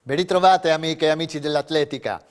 Ben ritrovate amiche e amici dell'atletica.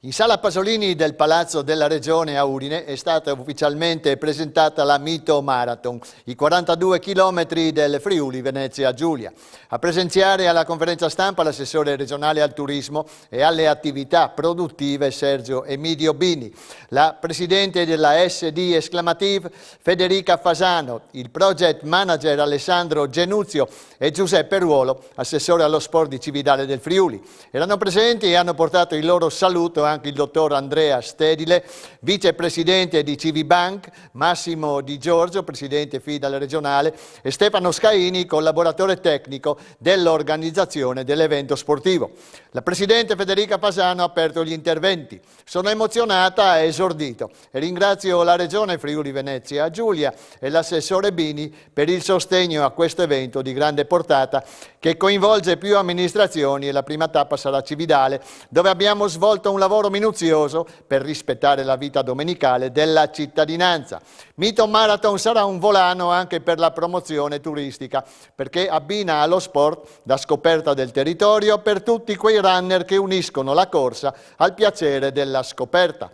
In sala Pasolini del Palazzo della Regione a Udine è stata ufficialmente presentata la Mito Marathon, i 42 chilometri del Friuli Venezia Giulia. A presenziare alla conferenza stampa l'assessore regionale al turismo e alle attività produttive Sergio Emidio Bini, la presidente della SD Esclamative Federica Fasano, il project manager Alessandro Genuzio e Giuseppe Ruolo, assessore allo sport di Cividale del Friuli. Erano presenti e hanno portato il loro saluto anche il dottor Andrea Stedile, vicepresidente di Civibank, Massimo Di Giorgio, presidente FIDAL regionale, e Stefano Scaini, collaboratore tecnico dell'organizzazione dell'evento sportivo. La presidente Federica Fasano ha aperto gli interventi. Sono emozionata, ha esordito, e ringrazio la Regione Friuli Venezia Giulia e l'assessore Bini per il sostegno a questo evento di grande portata che coinvolge più amministrazioni, e la prima tappa sarà Cividale, dove abbiamo svolto un lavoro minuzioso per rispettare la vita domenicale della cittadinanza. Mito Marathon sarà un volano anche per la promozione turistica, perché abbina allo sport la scoperta del territorio per tutti quei runner che uniscono la corsa al piacere della scoperta.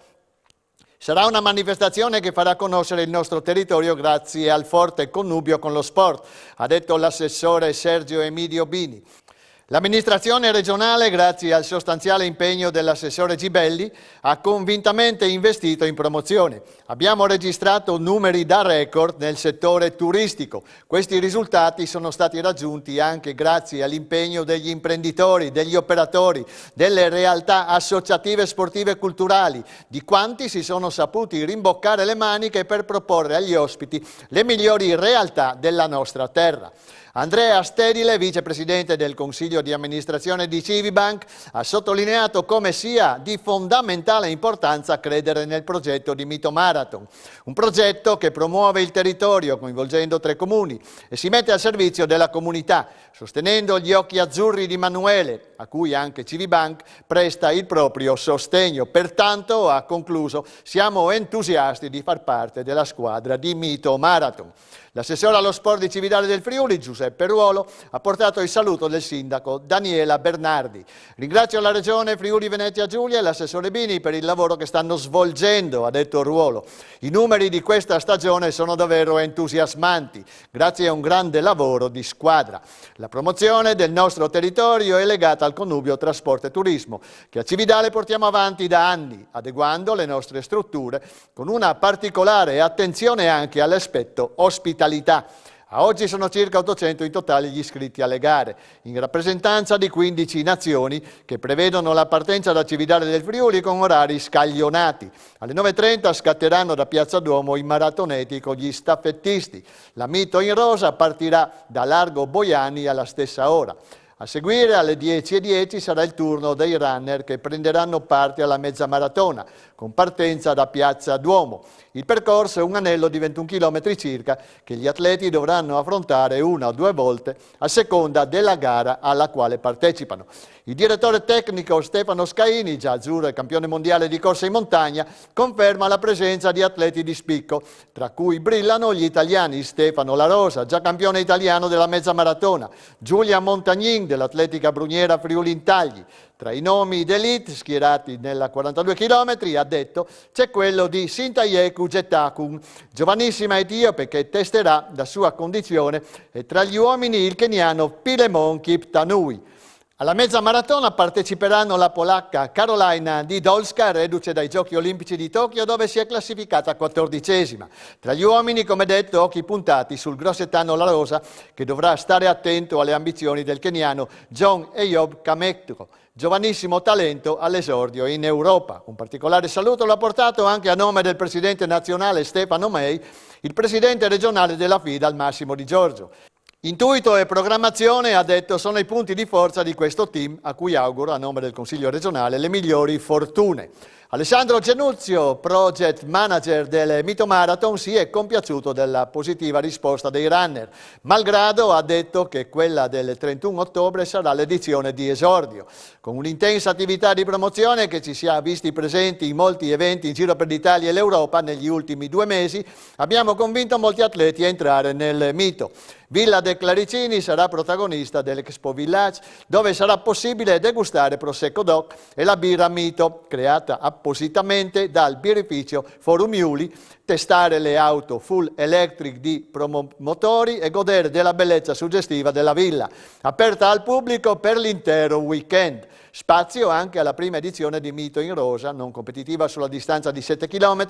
Sarà una manifestazione che farà conoscere il nostro territorio grazie al forte connubio con lo sport, ha detto l'assessore Sergio Emidio Bini. L'amministrazione regionale, grazie al sostanziale impegno dell'assessore Gibelli, ha convintamente investito in promozione. Abbiamo registrato numeri da record nel settore turistico. Questi risultati sono stati raggiunti anche grazie all'impegno degli imprenditori, degli operatori, delle realtà associative sportive e culturali, di quanti si sono saputi rimboccare le maniche per proporre agli ospiti le migliori realtà della nostra terra. Andrea Stedile, vicepresidente del Consiglio di amministrazione di Civibank, ha sottolineato come sia di fondamentale importanza credere nel progetto di Mito Marathon, un progetto che promuove il territorio coinvolgendo 3 comuni e si mette al servizio della comunità, sostenendo gli occhi azzurri di Manuele, a cui anche Civibank presta il proprio sostegno. Pertanto, ha concluso, siamo entusiasti di far parte della squadra di Mito Marathon. L'assessore allo sport di Cividale del Friuli, Giuseppe Ruolo, ha portato il saluto del sindaco Daniela Bernardi. Ringrazio la Regione Friuli Venezia Giulia e l'assessore Bini per il lavoro che stanno svolgendo, ha detto Ruolo. I numeri di questa stagione sono davvero entusiasmanti, grazie a un grande lavoro di squadra. La promozione del nostro territorio è legata al connubio trasporto e turismo, che a Cividale portiamo avanti da anni, adeguando le nostre strutture con una particolare attenzione anche all'aspetto ospitalità. A oggi sono circa 800 in totale gli iscritti alle gare, in rappresentanza di 15 nazioni che prevedono la partenza da Cividale del Friuli con orari scaglionati. Alle 9:30 scatteranno da Piazza Duomo i maratoneti con gli staffettisti. La Mito in rosa partirà da Largo Boiani alla stessa ora. A seguire, alle 10:10 sarà il turno dei runner che prenderanno parte alla mezza maratona, con partenza da Piazza Duomo. Il percorso è un anello di 21 km circa che gli atleti dovranno affrontare 1 o 2 volte a seconda della gara alla quale partecipano. Il direttore tecnico Stefano Scaini, già azzurro e campione mondiale di corsa in montagna, conferma la presenza di atleti di spicco, tra cui brillano gli italiani Stefano La Rosa, già campione italiano della mezza maratona, Giulia Montagnin dell'Atletica Bruniera Friuli Intagli. Tra i nomi d'elite schierati nella 42 km, ha detto, c'è quello di Sintayeku Getakun, giovanissima etiope che testerà la sua condizione, e tra gli uomini il keniano Pilemon Kiptanui. Alla mezza maratona parteciperanno la polacca Karolina Didolska, reduce dai Giochi Olimpici di Tokyo, dove si è classificata 14esima. Tra gli uomini, come detto, occhi puntati sul grossetano La Rosa, che dovrà stare attento alle ambizioni del keniano John Eyob Kametro, giovanissimo talento all'esordio in Europa. Un particolare saluto l'ha portato anche a nome del presidente nazionale Stefano May, il presidente regionale della FIDAL Massimo Di Giorgio. Intuito e programmazione, ha detto, sono i punti di forza di questo team, a cui auguro, a nome del Consiglio regionale, le migliori fortune. Alessandro Genuzio, project manager del Mito Marathon, si è compiaciuto della positiva risposta dei runner. Malgrado ha detto che quella del 31 ottobre sarà l'edizione di esordio. Con un'intensa attività di promozione che ci sia visti presenti in molti eventi in giro per l'Italia e l'Europa negli ultimi 2 mesi, abbiamo convinto molti atleti a entrare nel Mito. Villa de Claricini sarà protagonista dell'Expo Village, dove sarà possibile degustare Prosecco DOC e la birra Mito, creata appositamente dal birrificio Forum Iuli, testare le auto full electric di promotori e godere della bellezza suggestiva della villa, aperta al pubblico per l'intero weekend. Spazio anche alla prima edizione di Mito in Rosa, non competitiva sulla distanza di 7 km,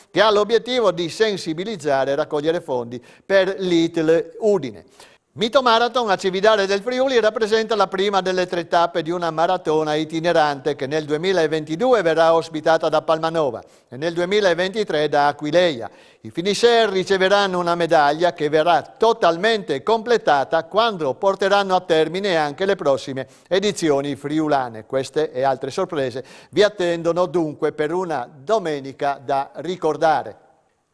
che ha l'obiettivo di sensibilizzare e raccogliere fondi per l'ITL Udine. Mito Marathon a Cividale del Friuli rappresenta la prima delle 3 tappe di una maratona itinerante che nel 2022 verrà ospitata da Palmanova e nel 2023 da Aquileia. I finisher riceveranno una medaglia che verrà totalmente completata quando porteranno a termine anche le prossime edizioni friulane. Queste e altre sorprese vi attendono dunque per una domenica da ricordare.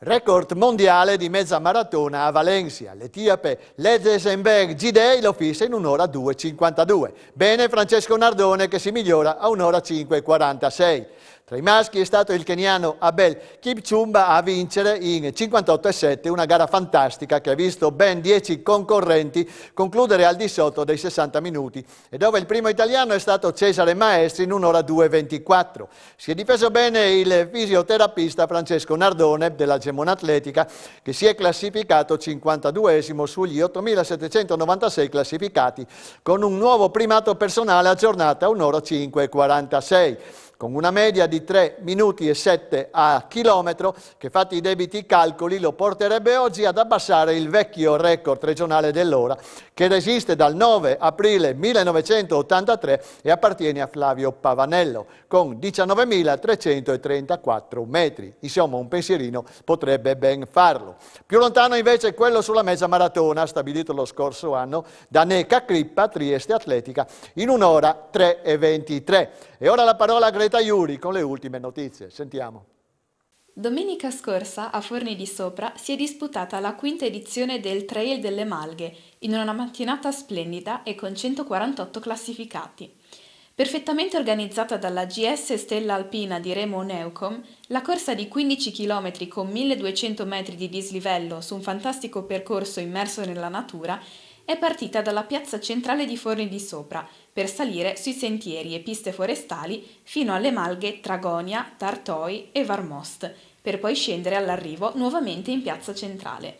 Record mondiale di mezza maratona a Valencia. L'etiope Lezesenberg Gidey lo fissa in 1:02:52. Bene Francesco Nardone che si migliora a 1:05:46. Tra i maschi è stato il keniano Abel Kipchumba a vincere in 58,7, una gara fantastica che ha visto ben 10 concorrenti concludere al di sotto dei 60 minuti e dove il primo italiano è stato Cesare Maestri in 1:02:24. Si è difeso bene il fisioterapista Francesco Nardone della Gemona Atletica che si è classificato 52esimo sugli 8.796 classificati con un nuovo primato personale aggiornato a 1:05:46. Con una media di 3 minuti e 7 a chilometro, che fatti i debiti calcoli lo porterebbe oggi ad abbassare il vecchio record regionale dell'ora, che resiste dal 9 aprile 1983 e appartiene a Flavio Pavanello, con 19.334 metri. Insomma, un pensierino potrebbe ben farlo. Più lontano invece è quello sulla mezza maratona, stabilito lo scorso anno da Neca Crippa, Trieste Atletica, in 1:03:23. E ora la parola a Greta Iuri con le ultime notizie. Sentiamo. Domenica scorsa a Forni di Sopra si è disputata la 5ª edizione del Trail delle Malghe, in una mattinata splendida e con 148 classificati. Perfettamente organizzata dalla GS Stella Alpina di Remo Neukom, la corsa di 15 km con 1200 metri di dislivello su un fantastico percorso immerso nella natura è partita dalla piazza centrale di Forni di Sopra per salire sui sentieri e piste forestali fino alle malghe Tragonia, Tartoi e Varmost, per poi scendere all'arrivo nuovamente in piazza centrale.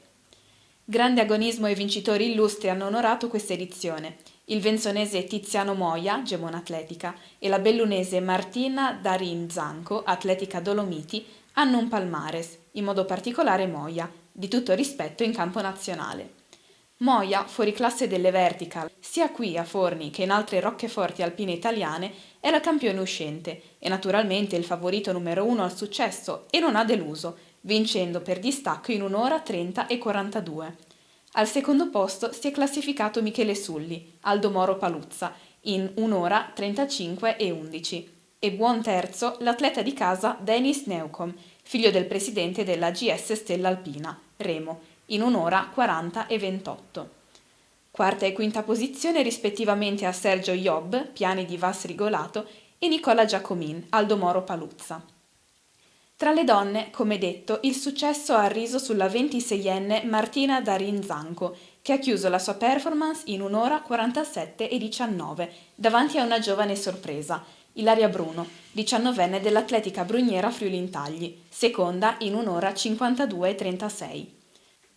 Grande agonismo e vincitori illustri hanno onorato questa edizione. Il venzonese Tiziano Moia, Gemona Atletica, e la bellunese Martina Darin Zanco, Atletica Dolomiti, hanno un palmares, in modo particolare Moia, di tutto rispetto in campo nazionale. Moia, fuoriclasse delle vertical, sia qui a Forni che in altre roccheforti alpine italiane, è la campione uscente e naturalmente il favorito numero 1 al successo e non ha deluso, vincendo per distacco in 1:30:42. Al secondo posto si è classificato Michele Sulli, Aldo Moro Paluzza, in 1:35:11 e buon terzo l'atleta di casa Denis Neukom, figlio del presidente della GS Stella Alpina, Remo, in 1:40:28. Quarta e quinta posizione rispettivamente a Sergio Job, Piani di Vas Rigolato, e Nicola Giacomin, Aldo Moro Paluzza. Tra le donne, come detto, il successo ha riso sulla 26enne Martina Darin Zanco, che ha chiuso la sua performance in 1:47:19 davanti a una giovane sorpresa, Ilaria Bruno, 19enne dell'Atletica Bruniera Friuli Intagli, seconda in 1:52:36.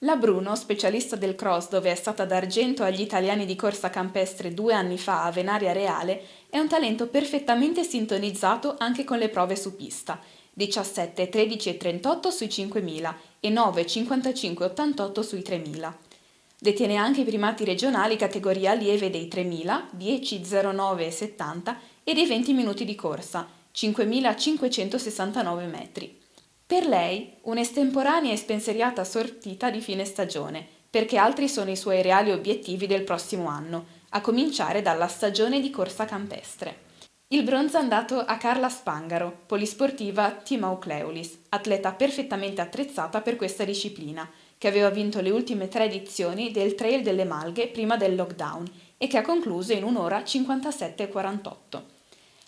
La Bruno, specialista del cross dove è stata d'argento agli italiani di corsa campestre 2 anni fa a Venaria Reale, è un talento perfettamente sintonizzato anche con le prove su pista, 17, 13 e 38 sui 5.000 e 9, 55 e 88 sui 3.000. Detiene anche i primati regionali categoria lieve dei 3.000, 10, 09 e 70 e dei 20 minuti di corsa, 5.569 metri. Per lei, un'estemporanea e spensierata sortita di fine stagione, perché altri sono i suoi reali obiettivi del prossimo anno, a cominciare dalla stagione di corsa campestre. Il bronzo è andato a Carla Spangaro, polisportiva Timau Cleulis, atleta perfettamente attrezzata per questa disciplina, che aveva vinto le ultime 3 edizioni del Trail delle Malghe prima del lockdown e che ha concluso in 1 ora 57,48.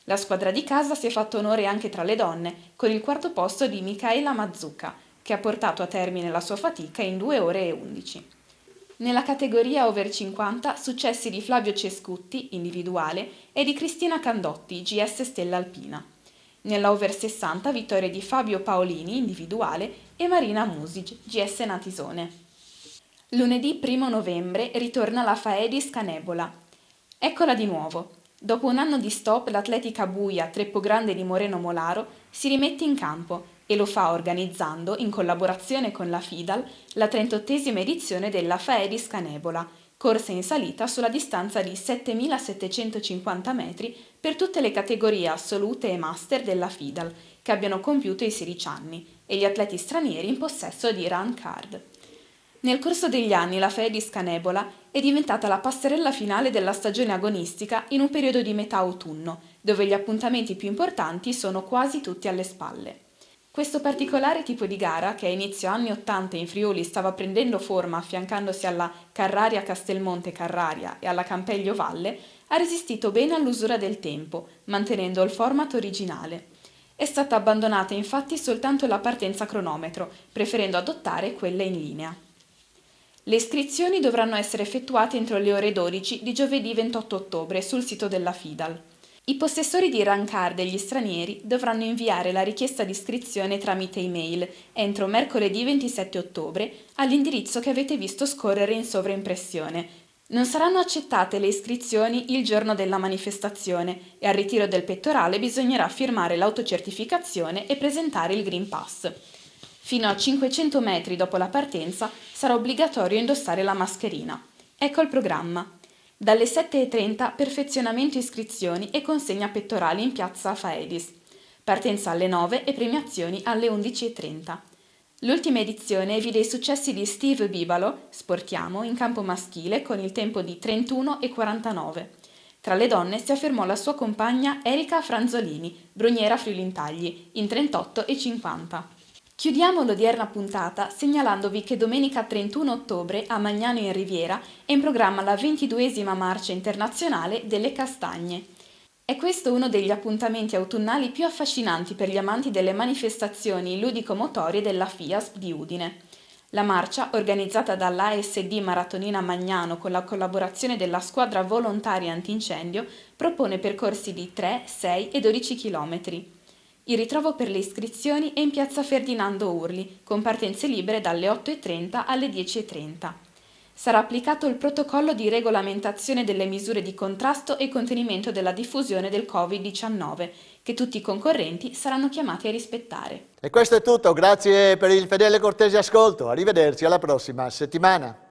La squadra di casa si è fatto onore anche tra le donne, con il 4° posto di Michaela Mazzucca, che ha portato a termine la sua fatica in 2 ore e 11. Nella categoria over 50 successi di Flavio Cescutti, individuale, e di Cristina Candotti, GS Stella Alpina. Nella over 60 vittorie di Fabio Paolini, individuale, e Marina Music, GS Natisone. Lunedì 1 novembre ritorna la Faedis Canebola. Eccola di nuovo. Dopo un anno di stop, l'atletica buia Treppo Grande di Moreno Molaro si rimette in campo e lo fa organizzando, in collaborazione con la FIDAL, la 38esima edizione della Faedis Canebola, corsa in salita sulla distanza di 7.750 metri per tutte le categorie assolute e master della FIDAL che abbiano compiuto i 16 anni e gli atleti stranieri in possesso di run card. Nel corso degli anni la Faedis Canebola è diventata la passerella finale della stagione agonistica in un periodo di metà autunno, dove gli appuntamenti più importanti sono quasi tutti alle spalle. Questo particolare tipo di gara, che a inizio anni 80 in Friuli stava prendendo forma affiancandosi alla Carraria Castelmonte Carraria e alla Campeggio Valle, ha resistito bene all'usura del tempo, mantenendo il format originale. È stata abbandonata infatti soltanto la partenza a cronometro, preferendo adottare quella in linea. Le iscrizioni dovranno essere effettuate entro le ore 12 di giovedì 28 ottobre sul sito della FIDAL. I possessori di run card e gli stranieri dovranno inviare la richiesta di iscrizione tramite email entro mercoledì 27 ottobre all'indirizzo che avete visto scorrere in sovraimpressione. Non saranno accettate le iscrizioni il giorno della manifestazione e al ritiro del pettorale bisognerà firmare l'autocertificazione e presentare il Green Pass. Fino a 500 metri dopo la partenza sarà obbligatorio indossare la mascherina. Ecco il programma. Dalle 7:30 perfezionamento iscrizioni e consegna pettorali in piazza Faedis. Partenza alle 9 e premiazioni alle 11:30. L'ultima edizione vide i successi di Steve Bibalo, sportiamo, in campo maschile con il tempo di 31,49. Tra le donne si affermò la sua compagna Erika Franzolini, bruniera Friulintagli, in 38,50. Chiudiamo l'odierna puntata segnalandovi che domenica 31 ottobre a Magnano in Riviera è in programma la 22esima Marcia Internazionale delle Castagne. È questo uno degli appuntamenti autunnali più affascinanti per gli amanti delle manifestazioni ludico-motorie della FIASP di Udine. La marcia, organizzata dall'ASD Maratonina Magnano con la collaborazione della squadra volontaria antincendio, propone percorsi di 3, 6 e 12 chilometri. Il ritrovo per le iscrizioni è in piazza Ferdinando Urli, con partenze libere dalle 8:30 alle 10:30. Sarà applicato il protocollo di regolamentazione delle misure di contrasto e contenimento della diffusione del Covid-19, che tutti i concorrenti saranno chiamati a rispettare. E questo è tutto, grazie per il fedele e cortese ascolto, arrivederci alla prossima settimana.